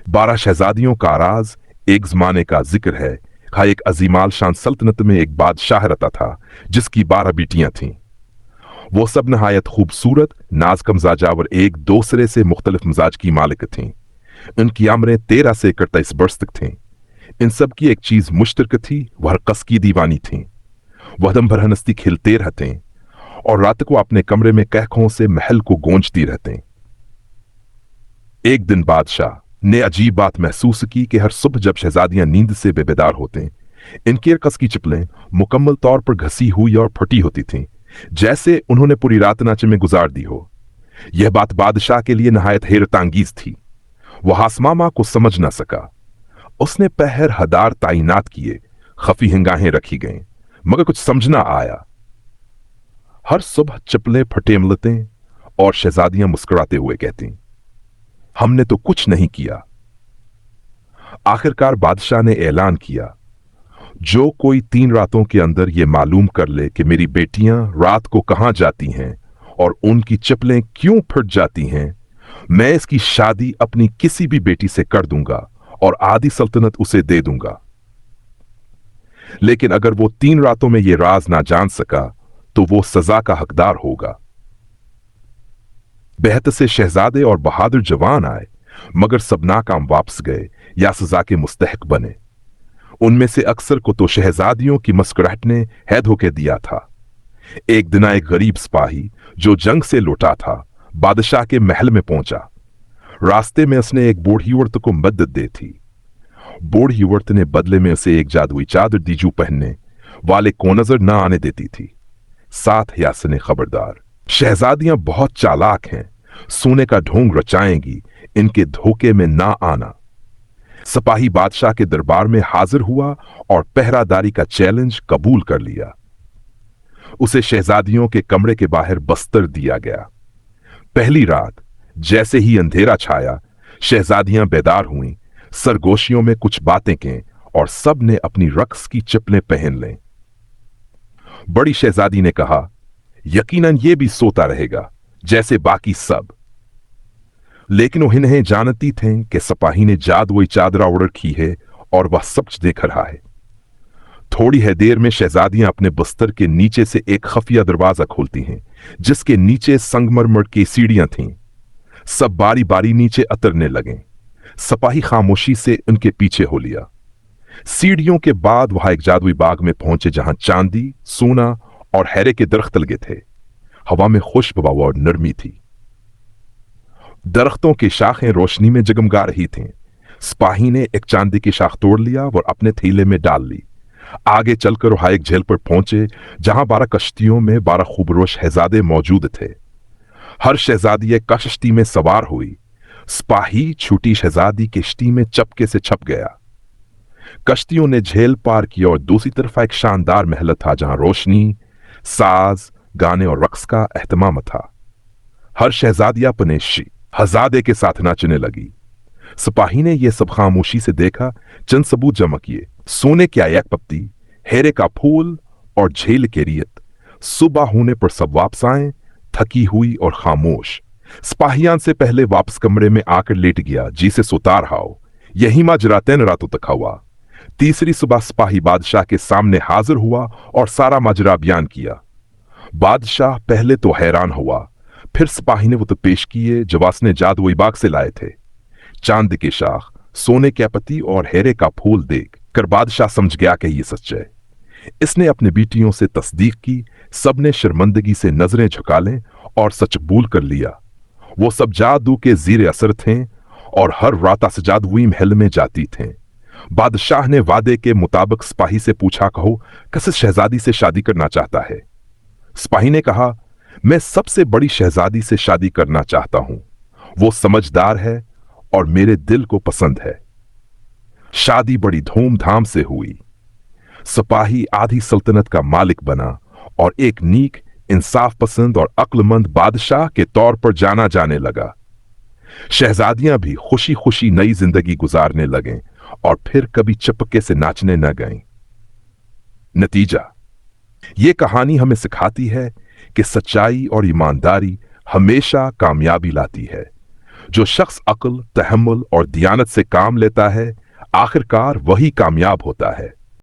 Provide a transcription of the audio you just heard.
12 शहजादियों का राज एक जमाने का जिक्र है। कहा एक अजीमाल शान सल्तनत में एक बादशाह रहता था जिसकी 12 बेटियां थीं। वो सब नहायत खूबसूरत, नाज़ मिजाजा और एक दूसरे से मुख्तलिफ मिजाज की मालिक थीं। इनकी उम्रें 13 से 31 बरस तक थीं। इन सब की एक चीज मुश्तरक थी, वह रक़्स की दीवानी थीं। वह दम भर हंसती खिलते रहते और रात को अपने कमरे में कहकों से महल को गूंजती रहते। एक दिन बादशाह ने अजीब बात महसूस की कि हर सुबह जब शहजादियां नींद से बेबेदार होते, इनकी रक़्स की चप्पलें मुकम्मल तौर पर घसी हुई और फटी होती थीं, जैसे उन्होंने पूरी रात नाचे में गुजार दी हो। यह बात बादशाह के लिए नहायत हैरतांगीज थी। वह आसमामा को समझ न सका। उसने पहर हदार ताइनात किए, खफी हिंगाहें रखी गईं, मगर कुछ समझ ना आया। हर सुबह चप्पलें फटेमलतें और शहजादियां मुस्कुराते हुए कहती, हमने तो कुछ नहीं किया। आखिरकार बादशाह ने ऐलान किया, जो कोई 3 रातों के अंदर यह मालूम कर ले कि मेरी बेटियां रात को कहां जाती हैं और उनकी चप्पलें क्यों फट जाती हैं, मैं इसकी शादी अपनी किसी भी बेटी से कर दूंगा और आधी सल्तनत उसे दे दूंगा। लेकिन अगर वो 3 रातों में यह राज ना जान सका तो वो सजा का हकदार होगा। बेहतर से शहजादे और बहादुर जवान आए, मगर सब नाकाम वापस गए या सजा के मुस्तहक बने। उनमें से अक्सर को तो शहजादियों की मुस्कुराहट ने है धोखे दिया था। एक दिन एक गरीब सिपाही जो जंग से लौटा था बादशाह के महल में पहुंचा। रास्ते में उसने एक बूढ़ी औरत को मदद दी थी। बूढ़ी औरत ने बदले में उसे एक जादुई चादर दी जो पहनने वाले को नजर न आने देती थी। साथ यासने खबरदार, शहजादियां बहुत चालाक हैं, सोने का ढोंग रचाएंगी, इनके धोखे में ना आना। सिपाही बादशाह के दरबार में हाजिर हुआ और पहरादारी का चैलेंज कबूल कर लिया। उसे शहजादियों के कमरे के बाहर बस्तर दिया गया। पहली रात जैसे ही अंधेरा छाया, शहजादियां बेदार हुईं, सरगोशियों में कुछ बातें कहें और सब ने अपनी रक़्स की चप्पलें पहन लें। बड़ी शहजादी ने कहा, यकीनन ये भी सोता रहेगा जैसे बाकी सब। लेकिन वो इन्हें जानती थे कि सिपाही ने जादुई चादर ओढ़ रखी है और वह सब कुछ देख रहा है। थोड़ी है देर में शहजादियां अपने बस्तर के नीचे से एक खफिया दरवाजा खोलती हैं, जिसके नीचे संगमरमर की सीढ़ियां थीं। सब बारी बारी नीचे उतरने लगे। सिपाही खामोशी से उनके पीछे हो लिया। सीढ़ियों के बाद वहां एक जादुई बाग में पहुंचे जहां चांदी, सोना और हैरे के दरख्त लगे थे। हवा में खुशबू और नरमी थी। दरख्तों की शाखें रोशनी में जगमगा रही थीं। सिपाही ने एक चांदी की शाख तोड़ लिया और अपने थैले में डाल ली। आगे चलकर वहां एक झील पर पहुंचे जहां 12 कश्तियों में 12 खूबरोश शहजादे मौजूद थे। हर शहजादी एक कश्ती में सवार हुई। सिपाही छोटी शहजादी किश्ती में चपके से छप गया। कश्तियों ने झील पार की और दूसरी तरफ एक शानदार महल था जहां रोशनी, साज, गाने और रक्स का एहतमाम था। हर शहजादी अपने हजादे के साथ नाचने लगी। सिपाही ने यह सब खामोशी से देखा। चंद सबूत जमा किए। सोने की एक पत्ती, हेरे का फूल और झील के रियत। सुबह होने पर सब वापस आए, थकी हुई और खामोश। सिपाहियान से पहले वापस कमरे में आकर लेट गया, जी से सुतार हाओ। यही माजरा 3 रातों तक हुआ। तीसरी सुबह सिपाही बादशाह के सामने हाजिर हुआ और सारा माजरा बयान किया। बादशाह पहले तो हैरान हुआ, फिर सिपाही ने वो तो पेश किए जो उसने जादुई बाग से लाए थे। चांद की शाख, सोने के पत्ती और हेरे का फूल देख कर बादशाह समझ गया कि ये सच है। इसने अपनी बेटियों से तस्दीक की। सबने शर्मिंदगी से नजरें झुका लें और सच कबूल कर लिया। वो सब जादू के जीरे असर थे और हर रात से जादुई महल में जाती थे। बादशाह ने वादे के मुताबिक सिपाही से पूछा, कहो किस शहजादी से शादी करना चाहता है। सिपाही ने कहा, मैं सबसे बड़ी शहजादी से शादी करना चाहता हूं। वो समझदार है और मेरे दिल को पसंद है। शादी बड़ी धूमधाम से हुई। सिपाही आधी सल्तनत का मालिक बना और एक नीक, इंसाफ पसंद और अक्लमंद बादशाह के तौर पर जाना जाने लगा। शहजादियां भी खुशी खुशी नई जिंदगी गुजारने लगें और फिर कभी चपके से नाचने न गईं। नतीजा, ये कहानी हमें सिखाती है कि सच्चाई और ईमानदारी हमेशा कामयाबी लाती है। جو شخص عقل، تحمل اور دیانت سے کام لیتا ہے آخرکار وہی کامیاب ہوتا ہے۔